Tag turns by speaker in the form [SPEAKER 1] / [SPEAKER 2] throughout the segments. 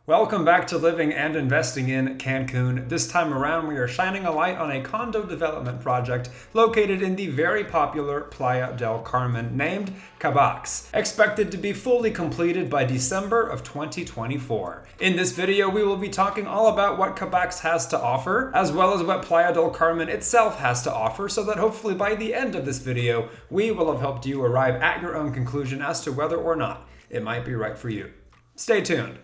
[SPEAKER 1] Welcome back to Living and Investing in Cancun. This time around, we are shining a light on a condo development project located in the very popular Playa del Carmen named Kabax, expected to be fully completed by December of 2024. In this video, we will be talking all about what Kabax has to offer, as well as what Playa del Carmen itself has to offer, so that hopefully by the end of this video, we will have helped you arrive at your own conclusion as to whether or not it might be right for you. Stay tuned.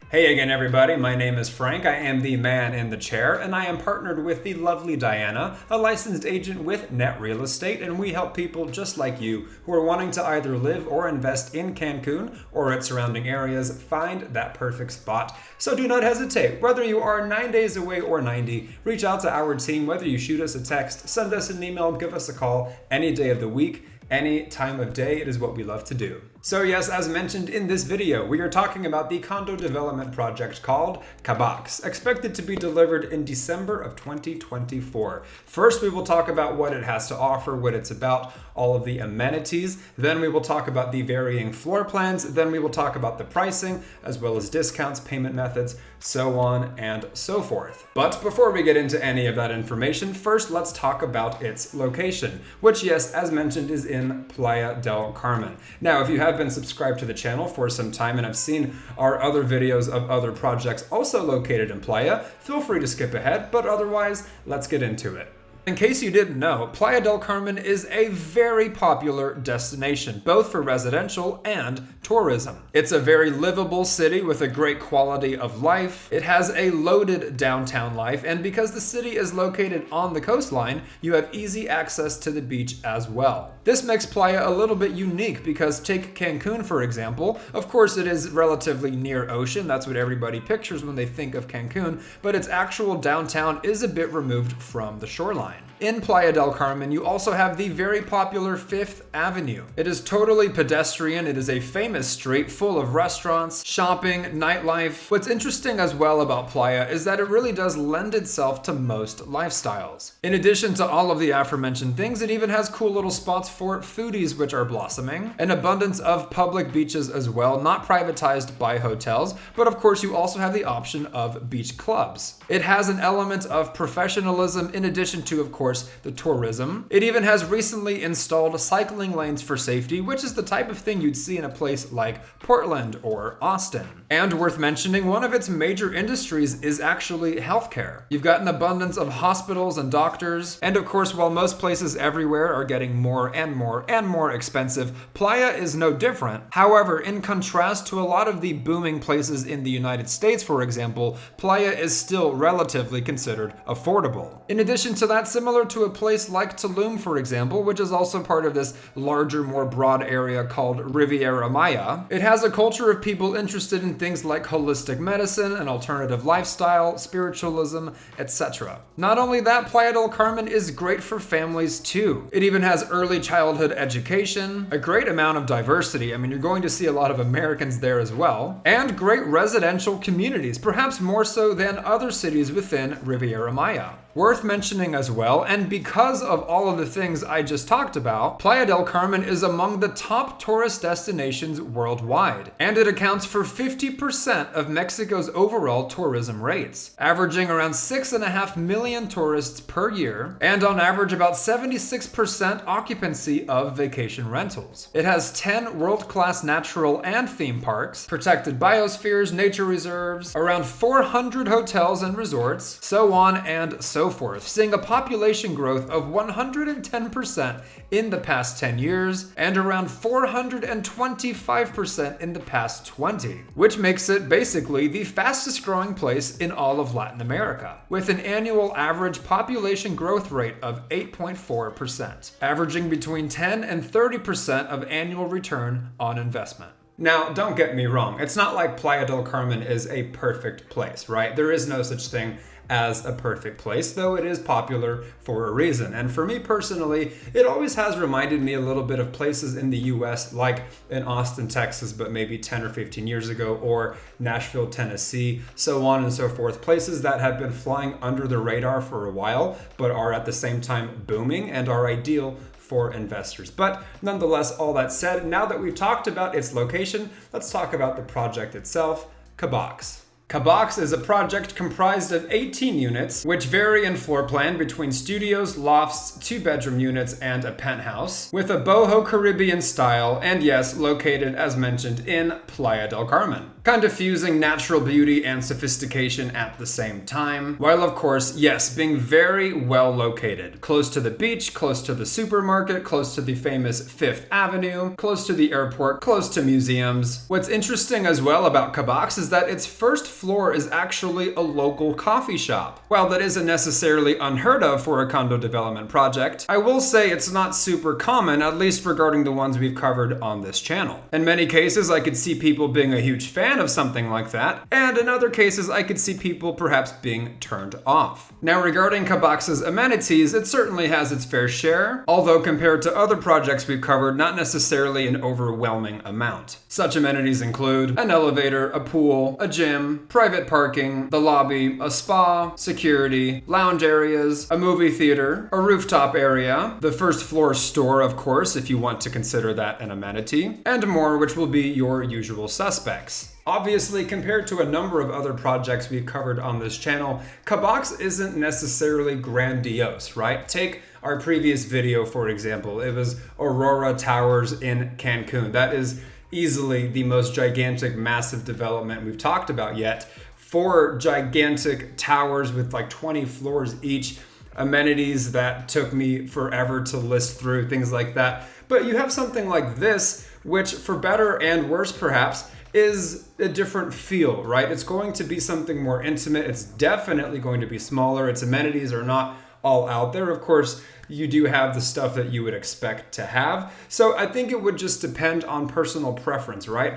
[SPEAKER 1] Hey again, everybody. My name is Frank. I am the man in the chair, and I am partnered with the lovely Diana, a licensed agent with Net Real Estate, and we help people just like you who are wanting to either live or invest in Cancun or its surrounding areas find that perfect spot. So do not hesitate. Whether you are 9 days away or 90, reach out to our team. Whether you shoot us a text, send us an email, give us a call any day of the week, any time of day. It is what we love to do. So yes, as mentioned in this video, we are talking about the condo development project called Kabax, expected to be delivered in December of 2024. First, we will talk about what it has to offer, what it's about, all of the amenities. Then we will talk about the varying floor plans. Then we will talk about the pricing, as well as discounts, payment methods, so on and so forth. But before we get into any of that information, first let's talk about its location, which, yes, as mentioned, is in Playa del Carmen. Now, if you have been subscribed to the channel for some time and have seen our other videos of other projects also located in Playa, feel free to skip ahead, but otherwise, let's get into it. In case you didn't know, Playa del Carmen is a very popular destination, both for residential and tourism. It's a very livable city with a great quality of life. It has a loaded downtown life, and because the city is located on the coastline, you have easy access to the beach as well. This makes Playa a little bit unique because take Cancun, for example. Of course, it is relatively near ocean. That's what everybody pictures when they think of Cancun, but its actual downtown is a bit removed from the shoreline. In Playa del Carmen, you also have the very popular Fifth Avenue. It is totally pedestrian. It is a famous street full of restaurants, shopping, nightlife. What's interesting as well about Playa is that it really does lend itself to most lifestyles. In addition to all of the aforementioned things, it even has cool little spots for foodies which are blossoming, an abundance of public beaches as well, not privatized by hotels, but of course you also have the option of beach clubs. It has an element of professionalism in addition to, of course, the tourism. It even has recently installed cycling lanes for safety, which is the type of thing you'd see in a place like Portland or Austin. And worth mentioning, one of its major industries is actually healthcare. You've got an abundance of hospitals and doctors, and of course, while most places everywhere are getting more and more expensive, Playa is no different. However, in contrast to a lot of the booming places in the United States, for example, Playa is still relatively considered affordable. In addition to that, similar to a place like Tulum, for example, which is also part of this larger, more broad area called Riviera Maya, it has a culture of people interested in things like holistic medicine, an alternative lifestyle, spiritualism, etc. Not only that, Playa del Carmen is great for families too. It even has early childhood education, a great amount of diversity. I mean, you're going to see a lot of Americans there as well, and great residential communities, perhaps more so than other cities within Riviera Maya. Worth mentioning as well, and because of all of the things I just talked about, Playa del Carmen is among the top tourist destinations worldwide, and it accounts for 50% of Mexico's overall tourism rates, averaging around 6.5 million tourists per year, and on average about 76% occupancy of vacation rentals. It has 10 world-class natural and theme parks, protected biospheres, nature reserves, around 400 hotels and resorts, so on and so forth, seeing a population growth of 110% in the past 10 years and around 425% in the past 20, which makes it basically the fastest growing place in all of Latin America, with an annual average population growth rate of 8.4%, averaging between 10 and 30% of annual return on investment. Now, don't get me wrong, it's not like Playa del Carmen is a perfect place, right? There is no such thing as a perfect place, though it is popular for a reason. And for me personally, it always has reminded me a little bit of places in the US, like in Austin, Texas, but maybe 10 or 15 years ago, or Nashville, Tennessee, so on and so forth. Places that have been flying under the radar for a while, but are at the same time booming and are ideal for investors. But nonetheless, all that said, now that we've talked about its location, let's talk about the project itself, Kabax. Kabax is a project comprised of 18 units, which vary in floor plan between studios, lofts, 2-bedroom units, and a penthouse, with a boho Caribbean style, and yes, located as mentioned in Playa del Carmen. Kind of fusing natural beauty and sophistication at the same time, while of course, yes, being very well located. Close to the beach, close to the supermarket, close to the famous Fifth Avenue, close to the airport, close to museums. What's interesting as well about Kabax is that its first floor is actually a local coffee shop. While that isn't necessarily unheard of for a condo development project, I will say it's not super common, at least regarding the ones we've covered on this channel. In many cases, I could see people being a huge fan of something like that, and in other cases, I could see people perhaps being turned off. Now, regarding Kabax's amenities, it certainly has its fair share, although compared to other projects we've covered, not necessarily an overwhelming amount. Such amenities include an elevator, a pool, a gym, private parking, the lobby, a spa, security, lounge areas, a movie theater, a rooftop area, the first floor store, of course, if you want to consider that an amenity, and more, which will be your usual suspects. Obviously, compared to a number of other projects we've covered on this channel, Kabax isn't necessarily grandiose, right? Take our previous video, for example. It was Aurora Towers in Cancun. That is easily the most gigantic, massive development we've talked about yet. 4 gigantic towers with like 20 floors each, amenities that took me forever to list through, things like that. But you have something like this, which for better and worse perhaps, is a different feel, right? It's going to be something more intimate. It's definitely going to be smaller. Its amenities are not all out there. Of course, you do have the stuff that you would expect to have. So I think it would just depend on personal preference, right?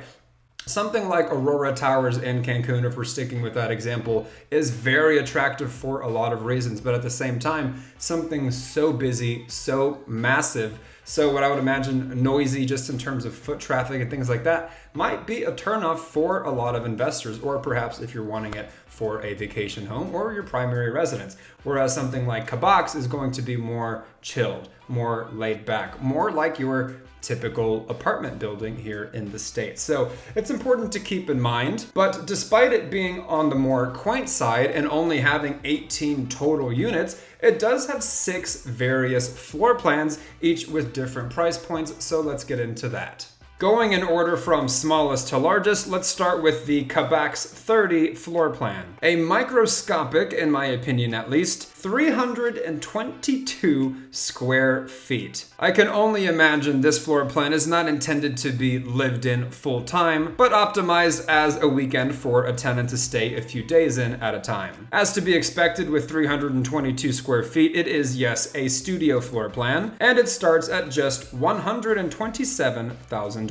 [SPEAKER 1] Something like Aurora Towers in Cancun, if we're sticking with that example, is very attractive for a lot of reasons, but at the same time, something so busy, so massive, so what I would imagine noisy just in terms of foot traffic and things like that might be a turnoff for a lot of investors, or perhaps if you're wanting it for a vacation home or your primary residence. Whereas something like Kabax is going to be more chilled, more laid back, more like your typical apartment building here in the States. So it's important to keep in mind, but despite it being on the more quaint side and only having 18 total units, it does have 6 various floor plans, each with different price points, so let's get into that. Going in order from smallest to largest, let's start with the Kabax 30 floor plan. A microscopic, in my opinion at least, 322 square feet. I can only imagine this floor plan is not intended to be lived in full time, but optimized as a weekend for a tenant to stay a few days in at a time. As to be expected with 322 square feet, it is, yes, a studio floor plan, and it starts at just $127,000.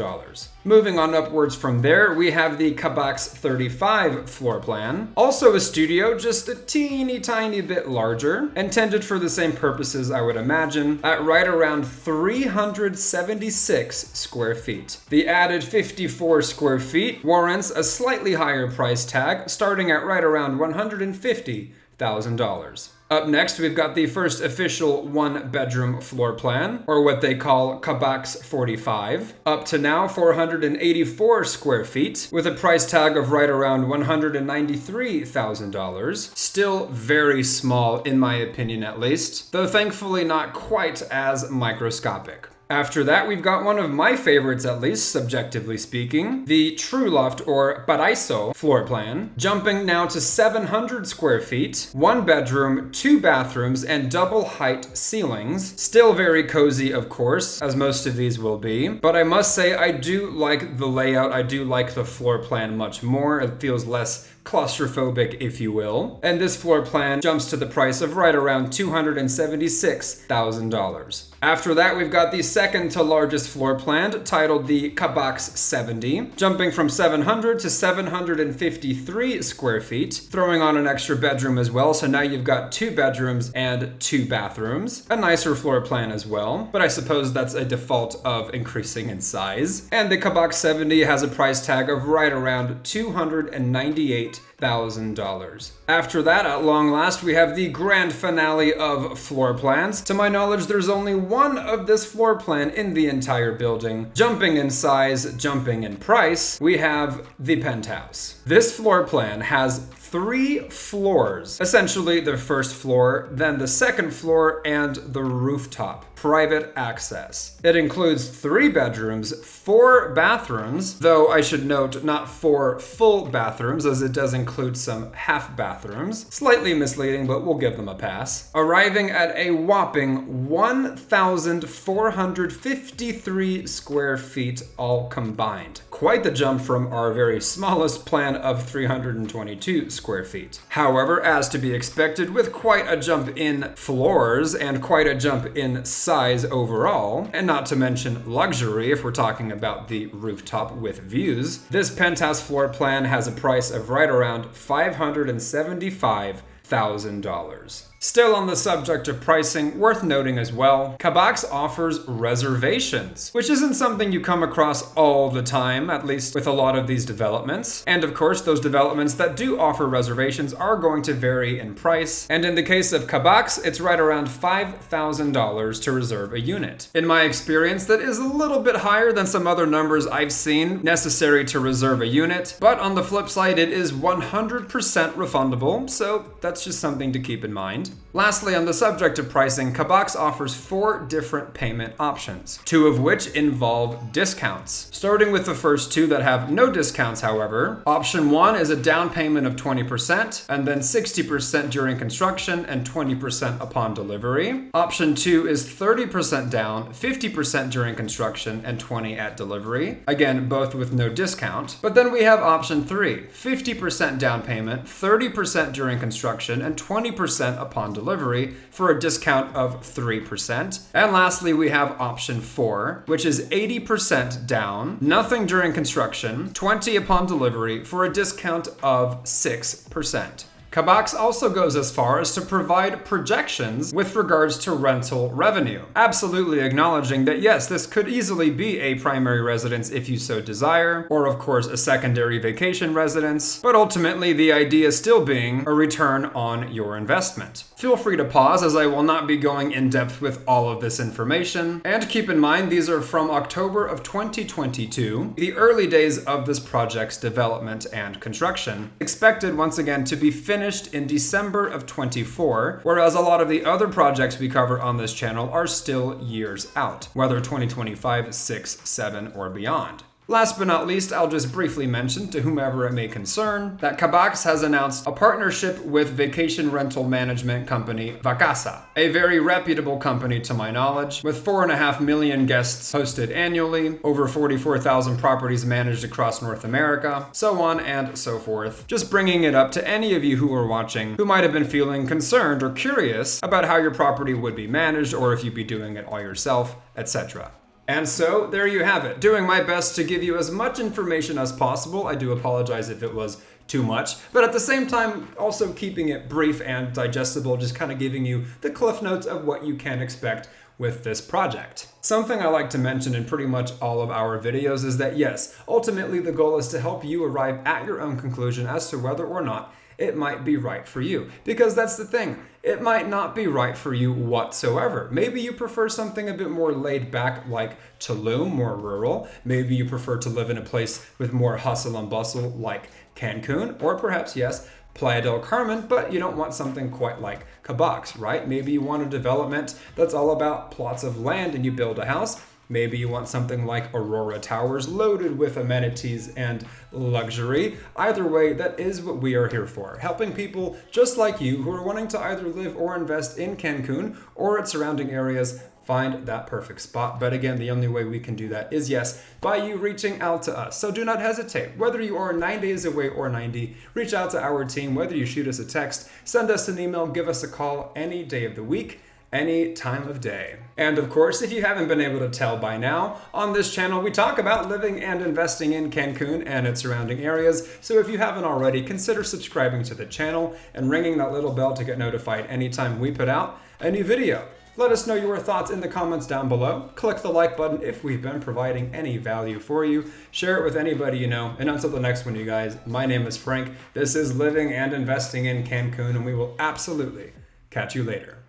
[SPEAKER 1] Moving on upwards from there, we have the Kabax 35 floor plan. Also a studio, just a teeny tiny bit larger, intended for the same purposes I would imagine, at right around 376 square feet. The added 54 square feet warrants a slightly higher price tag, starting at right around $150,000. Up next, we've got the first official 1-bedroom floor plan, or what they call Kabax 45. Up to now, 484 square feet, with a price tag of right around $193,000. Still very small, in my opinion at least, though thankfully not quite as microscopic. After that, we've got one of my favorites, at least subjectively speaking, the True Loft or Paraiso floor plan, jumping now to 700 square feet, 1 bedroom, 2 bathrooms, and double height ceilings. Still very cozy, of course, as most of these will be, but I must say I do like the layout, I do like the floor plan much more. It feels less claustrophobic, if you will. And this floor plan jumps to the price of right around $276,000. After that, we've got the second to largest floor plan, titled the Kabax 70, jumping from 700 to 753 square feet, throwing on an extra bedroom as well, so now you've got 2 bedrooms and 2 bathrooms. A nicer floor plan as well, but I suppose that's a default of increasing in size. And the Kabax 70 has a price tag of right around $298,000. $5,000. After that, at long last, we have the grand finale of floor plans. To my knowledge, there's only one of this floor plan in the entire building. Jumping in size, jumping in price, we have the penthouse. This floor plan has 3 floors. Essentially the first floor, then the second floor, and the rooftop. Private access. It includes 3 bedrooms, 4 bathrooms, though I should note not 4 full bathrooms as it does include some half bathrooms. Slightly misleading, but we'll give them a pass. Arriving at a whopping 1,453 square feet all combined. Quite the jump from our very smallest plan of 322 square feet. However, as to be expected, with quite a jump in floors and quite a jump in size overall, and not to mention luxury if we're talking about the rooftop with views, this penthouse floor plan has a price of right around $575,000. Still on the subject of pricing, worth noting as well, Kabax offers reservations, which isn't something you come across all the time, at least with a lot of these developments. And of course, those developments that do offer reservations are going to vary in price. And in the case of Kabax, it's right around $5,000 to reserve a unit. In my experience, that is a little bit higher than some other numbers I've seen necessary to reserve a unit. But on the flip side, it is 100% refundable, so that's just something to keep in mind. Lastly, on the subject of pricing, Kabax offers 4 different payment options, 2 of which involve discounts. Starting with the first 2 that have no discounts, however, option 1 is a down payment of 20% and then 60% during construction and 20% upon delivery. Option 2 is 30% down, 50% during construction and 20% at delivery. Again, both with no discount. But then we have option 3, 50% down payment, 30% during construction and 20% upon delivery for a discount of 3%. And lastly, we have option 4, which is 80% down, nothing during construction, 20% upon delivery for a discount of 6%. Kabax also goes as far as to provide projections with regards to rental revenue, absolutely acknowledging that yes, this could easily be a primary residence if you so desire, or of course a secondary vacation residence, but ultimately the idea still being a return on your investment. Feel free to pause as I will not be going in depth with all of this information, and keep in mind these are from October of 2022, the early days of this project's development and construction, expected once again to be finished in December of 24, whereas a lot of the other projects we cover on this channel are still years out, whether 2025, 6, 7, or beyond. Last but not least, I'll just briefly mention to whomever it may concern that Kabax has announced a partnership with vacation rental management company Vacasa, a very reputable company to my knowledge, with 4.5 million guests hosted annually, over 44,000 properties managed across North America, so on and so forth. Just bringing it up to any of you who are watching who might have been feeling concerned or curious about how your property would be managed or if you'd be doing it all yourself, etc. And so there you have it, doing my best to give you as much information as possible. I do apologize if it was too much, but at the same time also keeping it brief and digestible, just kind of giving you the cliff notes of what you can expect with this project. Something I like to mention in pretty much all of our videos is that yes, ultimately the goal is to help you arrive at your own conclusion as to whether or not it might be right for you. Because that's the thing, it might not be right for you whatsoever. Maybe you prefer something a bit more laid back like Tulum, more rural. Maybe you prefer to live in a place with more hustle and bustle like Cancun, or perhaps, yes, Playa del Carmen, but you don't want something quite like Kabax, right? Maybe you want a development that's all about plots of land and you build a house. Maybe you want something like Aurora Towers loaded with amenities and luxury. Either way, that is what we are here for, helping people just like you who are wanting to either live or invest in Cancun or its surrounding areas find that perfect spot. But again, the only way we can do that is, yes, by you reaching out to us. So do not hesitate. Whether you are 9 days away or 90, reach out to our team. Whether you shoot us a text, send us an email, give us a call any day of the week, any time of day. And of course, if you haven't been able to tell by now, on this channel we talk about living and investing in Cancun and its surrounding areas. So if you haven't already, consider subscribing to the channel and ringing that little bell to get notified anytime we put out a new video. Let us know your thoughts in the comments down below. Click the like button if we've been providing any value for you. Share it with anybody you know. And until the next one, you guys, my name is Frank. This is Living and Investing in Cancun, and we will absolutely catch you later.